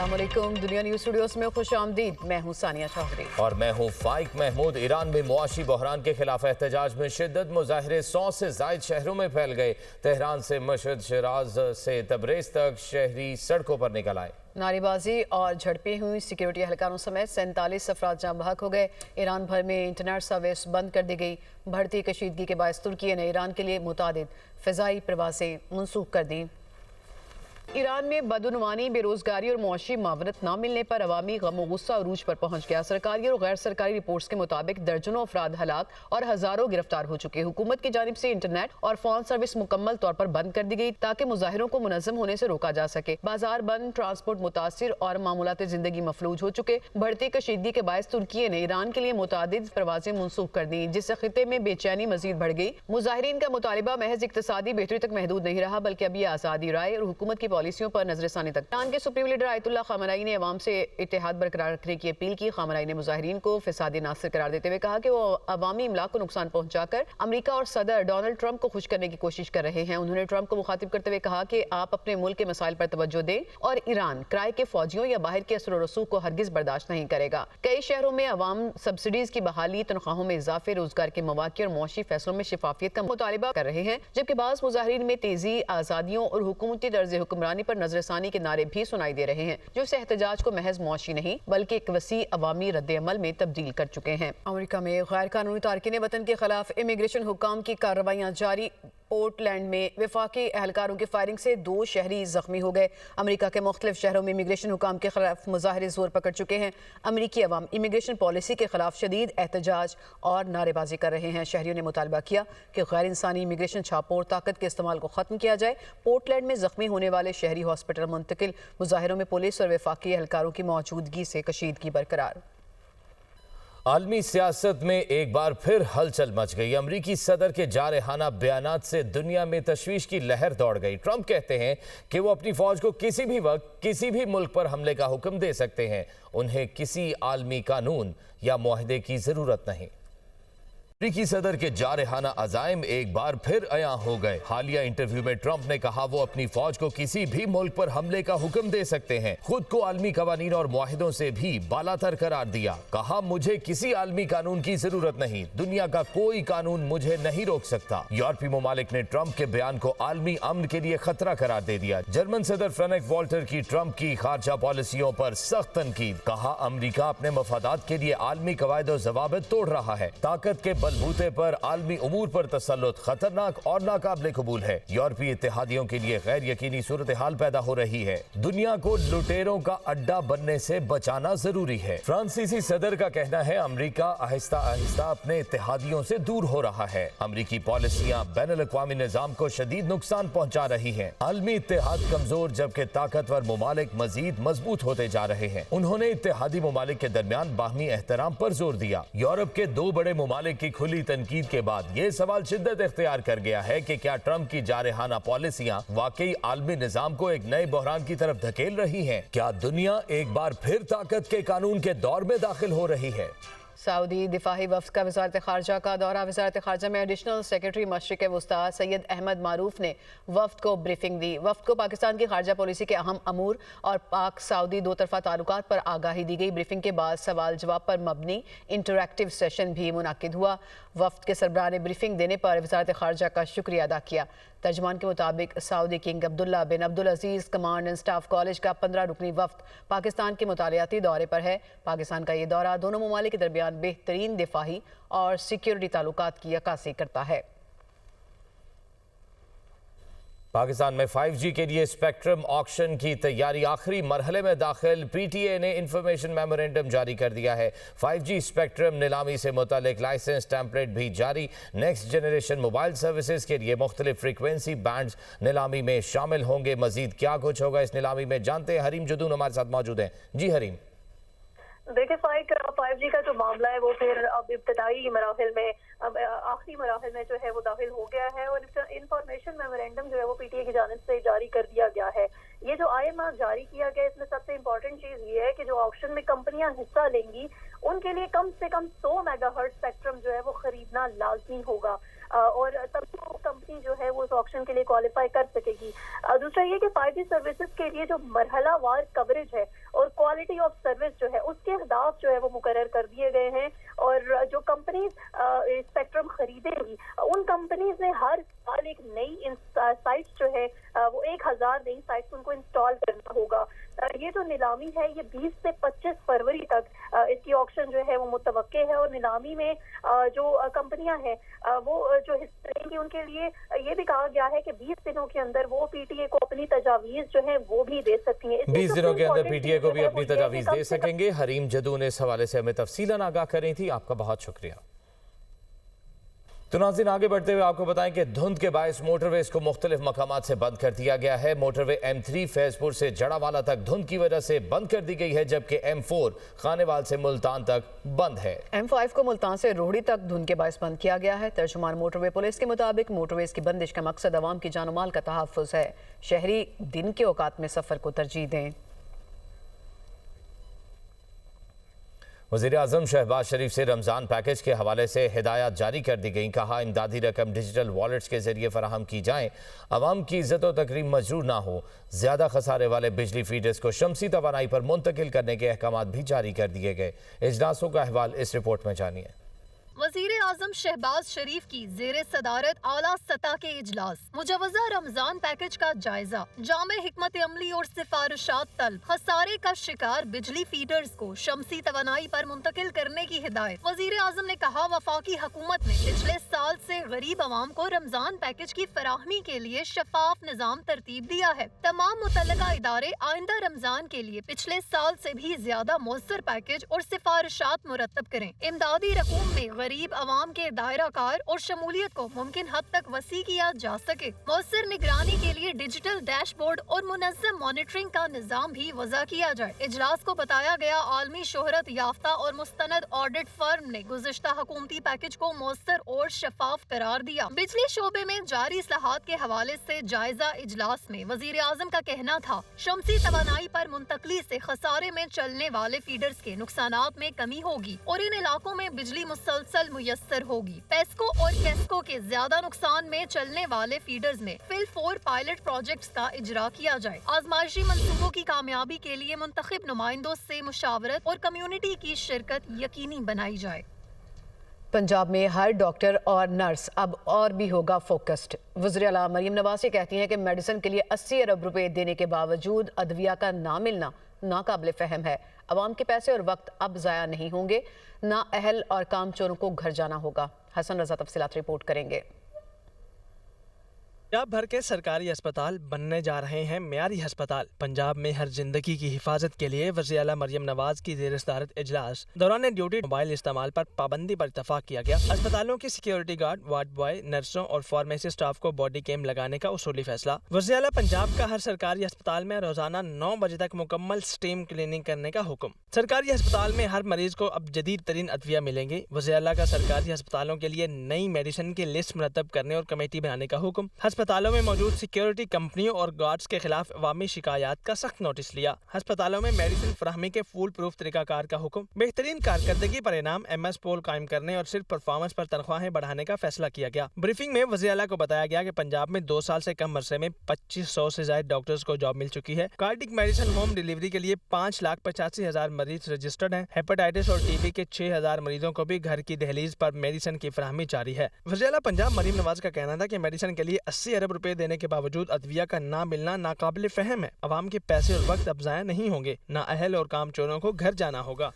अस्सलाम वालेकुम। दुनिया न्यूज़ स्टूडियोज में खुश आमदीद। मैं हूँ सानिया चौधरी और मैं हूँ फाइक महमूद। ईरान में मुआशी बहरान के खिलाफ एहतजाज में शिद्दत, मुजाहरे 100 से जायद शहरों में फैल गए। तेहरान से मशहद, शिराज से तबरेज तक शहरी सड़कों पर निकल आए। नारेबाजी और झड़पें हुई। सिक्योरिटी एहलकारों समेत 47 अफराद जाँ बहक हो गए। ईरान भर में इंटरनेट सर्विस बंद कर दी गई। बढ़ती कशीदगी के बायस तुर्की ने ईरान के लिए मुतादिद फ़िज़ाई प्रवासें मनसूख कर दी। ईरान में बदउनवानी, बेरोजगारी और मुआशी मावनत न मिलने पर अवामी गम और गुस्सा अरूज पर पहुंच गया। सरकारी और गैर सरकारी रिपोर्ट्स के मुताबिक दर्जनों अफराद हलाक और हजारों गिरफ्तार हो चुके। हुकूमत की जानिब से इंटरनेट और फोन सर्विस मुकम्मल तौर पर बंद कर दी गई ताकि मुजाहिरों को मुनज़्ज़म होने से रोका जा सके। बाजार बंद, ट्रांसपोर्ट मुतासिर और मामूलात जिंदगी मफलूज हो चुके। बढ़ती कशीदगी के बायस तुर्की ने ईरान के लिए मुतादिद प्रवासें मनसूख कर दी, जिससे खिते में बेचैनी मजीद बढ़ गई। मुजाहिरीन का मुतालिबा महज इक्तसादी बेहतरी तक महदूद नहीं रहा, बल्कि अभी आज़ादी राय और हुकूमत की पॉलिसियों पर नजरसानी तक। ईरान के सुप्रीम लीडर आयतुल्लाह खामनई ने अवाम से इत्तेहाद बरकरार रखने की अपील की। खामनई ने मुजाहिरीन को फिसादी नासिर करार देते हुए कहा कि वो अवामी इमलाक को नुकसान पहुंचाकर अमेरिका और सदर डोनाल्ड ट्रंप को खुश करने की कोशिश कर रहे हैं। उन्होंने ट्रंप को मुखातिब करते हुए कहा कि आप अपने मुल्क के मसाइल पर तवज्जो दें और ईरान किराए के फौजियों या बाहर के असर रसूख को हरगिज बर्दाश्त नहीं करेगा। कई शहरों में अवाम सब्सिडीज की बहाली, तनख्वाहों में इजाफे, रोजगार के मौके और मुआशी फैसलों में शफाफियत का मुतालिबा कर रहे हैं, जबकि बाज़ मुजाहिरीन में तेजी, आज़ादियों और हुकूमती तर्ज हुक्मरानी पर नजरसानी के नारे भी सुनाई दे रहे हैं, जो इस एहतजाज को महज मुआशी नहीं बल्कि एक वसी अवामी रद्द अमल में तब्दील कर चुके हैं। अमेरिका में गैर कानूनी तारकीन वतन के खिलाफ इमिग्रेशन हुक्काम की कार्रवाइयाँ जारी। पोर्टलैंड में वफाकी एहलकारों की फायरिंग से 2 शहरी जख्मी हो गए। अमेरिका के मुख्तलिफ शहरों में इमिग्रेशन हुक्काम के खिलाफ मुजाहरे जोर पकड़ चुके हैं। अमेरिकी अवाम इमिग्रेशन पॉलिसी के खिलाफ शदीद एहतजाज और नारेबाजी कर रहे हैं। शहरियों ने मुतालबा किया कि गैर इंसानी इमिग्रेशन छापों और ताकत के इस्तेमाल को ख़त्म किया जाए। पोर्टलैंड में जख्मी होने वाले शहरी हॉस्पिटल मुंतकिल। मुजाहिरों में पुलिस और वफाकी एहलकारों की मौजूदगी से कशीदगी बरकरार। आलमी सियासत में एक बार फिर हलचल मच गई। अमरीकी सदर के जारहाना बयानात से दुनिया में तशवीश की लहर दौड़ गई। ट्रंप कहते हैं कि वो अपनी फौज को किसी भी वक्त किसी भी मुल्क पर हमले का हुक्म दे सकते हैं। उन्हें किसी आलमी कानून या मुआहदे की जरूरत नहीं। अमरीकी सदर के जारहाना अज़ाइम एक बार फिर अयां हो गए। हालिया इंटरव्यू में ट्रंप ने कहा वो अपनी फौज को किसी भी मुल्क पर हमले का हुक्म दे सकते हैं। खुद को आलमी कवानीन और मुआहिदों से भी बालातर करार दिया। कहा मुझे किसी आलमी कानून की जरूरत नहीं, दुनिया का कोई कानून मुझे नहीं रोक सकता। यूरोपीय ममालिक ने ट्रंप के बयान को आलमी अमन के लिए खतरा करार दे दिया। जर्मन सदर फ्रेडरिक वॉल्टर की ट्रंप की खारजा पॉलिसियों पर सख्त तनकीद। कहा अमरीका अपने मफादात के लिए आलमी कवायद और जवाबित तोड़ रहा है। ताकत के बलबूते पर आलमी उमूर पर तसल्लुत खतरनाक और नाकाबिले कबूल है। यूरोपीय इत्तेहादियों के लिए गैर यकीनी सूरत हाल पैदा हो रही है। दुनिया को लुटेरों का अड्डा बनने से बचाना जरूरी है। फ्रांसीसी सदर का कहना है अमरीका आहिस्ता आहिस्ता अपने इत्तेहादियों से दूर हो रहा है। अमरीकी पॉलिसियां बैनुल अक़वामी निज़ाम को शदीद नुकसान पहुंचा रही हैं। आलमी इत्तेहाद कमजोर जबकि ताकतवर ममालिक मजीद मजबूत होते जा रहे हैं। उन्होंने इत्तेहादी ममालिक के दरमियान बाहमी एहतराम पर जोर दिया। यूरोप के 2 बड़े ममालिक की खुली तनकीद के बाद ये सवाल शिद्दत इख्तियार कर गया है कि क्या ट्रंप की जारहाना पॉलिसियां वाकई आलमी निजाम को एक नए बहरान की तरफ धकेल रही हैं? क्या दुनिया एक बार फिर ताकत के कानून के दौर में दाखिल हो रही है? सऊदी दिफाही वफ्द का वज़ारत ख़ारजा का दौरा। वज़ारत ख़ारजा में एडिशनल सेक्रेटरी मशरिक़ वस्ता सैयद अहमद मारूफ ने वफ्द को ब्रीफिंग दी। वफ्द को पाकिस्तान की ख़ारजा पॉलिसी के अहम अमूर और पाक सऊदी 2 तरफ़ा ताल्लुकात पर आगाही दी गई। ब्रीफिंग के बाद सवाल जवाब पर मबनी इंटरैक्टिव सेशन भी मुनाकिद हुआ। वफ्द के सरबराह ने ब्रीफिंग देने पर वज़ारत ख़ारजा का शुक्रिया अदा किया। तर्जमान के मुताबिक Saudi king Abdullah bin Abdul Aziz command and staff college का 15 रुकनी वफ्द पाकिस्तान के मुतालियाती दौरे पर है। पाकिस्तान का ये दौरा दोनों ममालिक के दरमियान बेहतरीन दिफाही और सिक्योरिटी ताल्लुकात की अक्कासी करता है। पाकिस्तान में 5G के लिए स्पेक्ट्रम ऑक्शन की तैयारी आखिरी मरहले में दाखिल। PTA ने इंफॉर्मेशन मेमोरेंडम जारी कर दिया है। 5G स्पेक्ट्रम नीलामी से मुतालिक लाइसेंस टेम्पलेट भी जारी। नेक्स्ट जनरेशन मोबाइल सर्विसेज के लिए मुख्तलिफ फ्रीक्वेंसी बैंड्स नीलामी में शामिल होंगे। मजीद क्या कुछ होगा इस नीलामी में, जानते हैं। हरीम जदून हमारे साथ मौजूद हैं। जी हरीम। देखिए 5G का जो मामला है वो फिर अब इब्तदाई मराहिल में, अब आखिरी मराहिल में जो है वो दाखिल हो गया है और इंफॉर्मेशन मेमोरेंडम जो है वो PTA की जानिब से जारी कर दिया गया है। ये जो IMR जारी किया गया इसमें सबसे इम्पोर्टेंट चीज ये है कि जो ऑक्शन में कंपनियां हिस्सा लेंगी उनके लिए कम से कम 100 मेगाहर्ट्ज स्पेक्ट्रम जो है वो खरीदना लाजमी होगा। اور تب تو کمپنی جو ہے وہ اس آکشن کے لیے کوالیفائی کر سکے گی. دوسرا یہ کہ 5G سروسز کے لیے جو مرحلہ وار کوریج ہے اور کوالٹی آف سروس جو ہے اس کے اہداف جو ہے وہ مقرر کر دیے گئے ہیں, اور جو کمپنیز اسپیکٹرم خریدیں گی ان کمپنیز نے ہر سال ایک نئی سائٹس جو ہے وہ 1000 نئی سائٹس ان کو انسٹال کرنا ہوگا. یہ جو نیلامی ہے یہ 20 سے 25 فروری تک اس کی آکشن جو ہے وہ متوقع ہے, اور نیلامی میں جو کمپنیاں ہیں وہ جو حصہ لیں گی ان کے لیے یہ بھی کہا گیا ہے کہ 20 دنوں کے اندر وہ پی ٹی اے کو اپنی تجاویز جو ہیں وہ بھی دے سکتی ہیں. 20 دنوں کے اندر پی ٹی اے کو بھی اپنی تجاویز دے سکیں گے. حریم جدو نے اس حوالے سے ہمیں تفصیلاً آگاہ کری تھی, آپ کا بہت شکریہ. تو ناظرین آگے بڑھتے ہوئے آپ کو بتائیں کہ دھند کے باعث موٹر ویز کو مختلف مقامات سے بند کر دیا گیا ہے. موٹر وے M3 فیض پور سے جڑا والا تک دھند کی وجہ سے بند کر دی گئی ہے, جبکہ M4 خانیوال سے ملتان تک بند ہے. M5 کو ملتان سے روہڑی تک دھند کے باعث بند کیا گیا ہے. ترجمان موٹر وے پولیس کے مطابق موٹر ویز کی بندش کا مقصد عوام کی جان و مال کا تحفظ ہے. شہری دن کے اوقات میں سفر کو ترجیح دیں. وزیر اعظم شہباز شریف سے رمضان پیکج کے حوالے سے ہدایات جاری کر دی گئیں. کہا امدادی رقم ڈیجیٹل والیٹس کے ذریعے فراہم کی جائیں, عوام کی عزت و تکریم مجروح نہ ہو. زیادہ خسارے والے بجلی فیڈرز کو شمسی توانائی پر منتقل کرنے کے احکامات بھی جاری کر دیے گئے. اجلاسوں کا احوال اس رپورٹ میں جانیے. وزیر اعظم شہباز شریف کی زیر صدارت اعلیٰ سطح کے اجلاس. مجوزہ رمضان پیکج کا جائزہ, جامع حکمت عملی اور سفارشات طلب. خسارے کا شکار بجلی فیڈرز کو شمسی توانائی پر منتقل کرنے کی ہدایت. وزیر اعظم نے کہا وفاقی حکومت نے پچھلے سال سے غریب عوام کو رمضان پیکج کی فراہمی کے لیے شفاف نظام ترتیب دیا ہے. تمام متعلقہ ادارے آئندہ رمضان کے لیے پچھلے سال سے بھی زیادہ مؤثر پیکج اور سفارشات مرتب کریں. امدادی رقوم میں غریب عوام کے دائرہ کار اور شمولیت کو ممکن حد تک وسیع کیا جا سکے. مؤثر نگرانی کے لیے ڈیجیٹل ڈیش بورڈ اور منظم مانیٹرنگ کا نظام بھی وضع کیا جائے. اجلاس کو بتایا گیا عالمی شہرت یافتہ اور مستند آڈٹ فرم نے گزشتہ حکومتی پیکج کو مؤثر اور شفاف قرار دیا. بجلی شعبے میں جاری اصلاحات کے حوالے سے جائزہ اجلاس میں وزیر اعظم کا کہنا تھا شمسی توانائی پر منتقلی سے خسارے میں چلنے والے فیڈرز کے نقصانات میں کمی ہوگی اور ان علاقوں میں بجلی مسلسل میسر ہوگی. پیسکو اور کیسکو کے زیادہ نقصان میں چلنے والے فیڈرز میں فل 4 پائلٹ پروجیکٹس کا اجرا کیا جائے. آزمائشی منصوبوں کی کامیابی کے لیے منتخب نمائندوں سے مشاورت اور کمیونٹی کی شرکت یقینی بنائی جائے. پنجاب میں ہر ڈاکٹر اور نرس اب اور بھی ہوگا فوکسڈ. وزیر اعلیٰ مریم نواز کہتی ہیں کہ میڈیسن کے لیے 80 ارب روپے دینے کے باوجود ادویہ کا نہ ملنا ناقابل فہم ہے. عوام کے پیسے اور وقت اب ضائع نہیں ہوں گے, نہ اہل اور کام چوروں کو گھر جانا ہوگا. حسن رضا تفصیلات رپورٹ کریں گے. پنجاب بھر کے سرکاری ہسپتال بننے جا رہے ہیں معیاری ہسپتال. پنجاب میں ہر زندگی کی حفاظت کے لیے وزیر اعلیٰ مریم نواز کی زیر صدارت اجلاس. دوران ڈیوٹی موبائل استعمال پر پابندی پر اتفاق کیا گیا. ہسپتالوں کی سیکیورٹی گارڈ, وارڈ بوائے, نرسوں اور فارمیسی سٹاف کو باڈی کیم لگانے کا اصولی فیصلہ. وزیر اعلیٰ پنجاب کا ہر سرکاری ہسپتال میں روزانہ 9 بجے تک مکمل سٹیم کلیننگ کرنے کا حکم. سرکاری ہسپتال میں ہر مریض کو اب جدید ترین ادویہ ملیں گے. وزیر اعلیٰ کا سرکاری ہسپتالوں کے لیے نئی میڈیسن کی لسٹ مرتب کرنے اور کمیٹی بنانے کا حکم. ہسپتالوں میں موجود سیکیورٹی کمپنیوں اور گارڈز کے خلاف عوامی شکایات کا سخت نوٹس لیا. ہسپتالوں میں میڈیسن فراہمی کے فول پروف طریقہ کار کا حکم. بہترین کارکردگی پر انعام, MS پول قائم کرنے اور صرف پرفارمنس پر تنخواہیں بڑھانے کا فیصلہ کیا گیا. بریفنگ میں وزیر اعلیٰ کو بتایا گیا کہ پنجاب میں 2 سال سے کم عرصے میں 2500 سے زائد ڈاکٹرز کو جاب مل چکی ہے. کارڈک میڈیسن ہوم ڈیلیوری کے لیے 5,85,000 مریض رجسٹرڈ ہیں. ہیپاٹائٹس اور TB کے 6,000 مریضوں کو بھی گھر کی دہلیز پر میڈیسن کی فراہمی جاری ہے. وزیر اعلیٰ پنجاب مریم نواز کا کہنا تھا کہ میڈیسن کے لیے 80 ارب روپے دینے کے باوجود ادویہ کا نہ ملنا ناقابل فہم ہے. عوام کے پیسے اور وقت اب ضائع نہیں ہوں گے, نہ اہل اور کام چوروں کو گھر جانا ہوگا.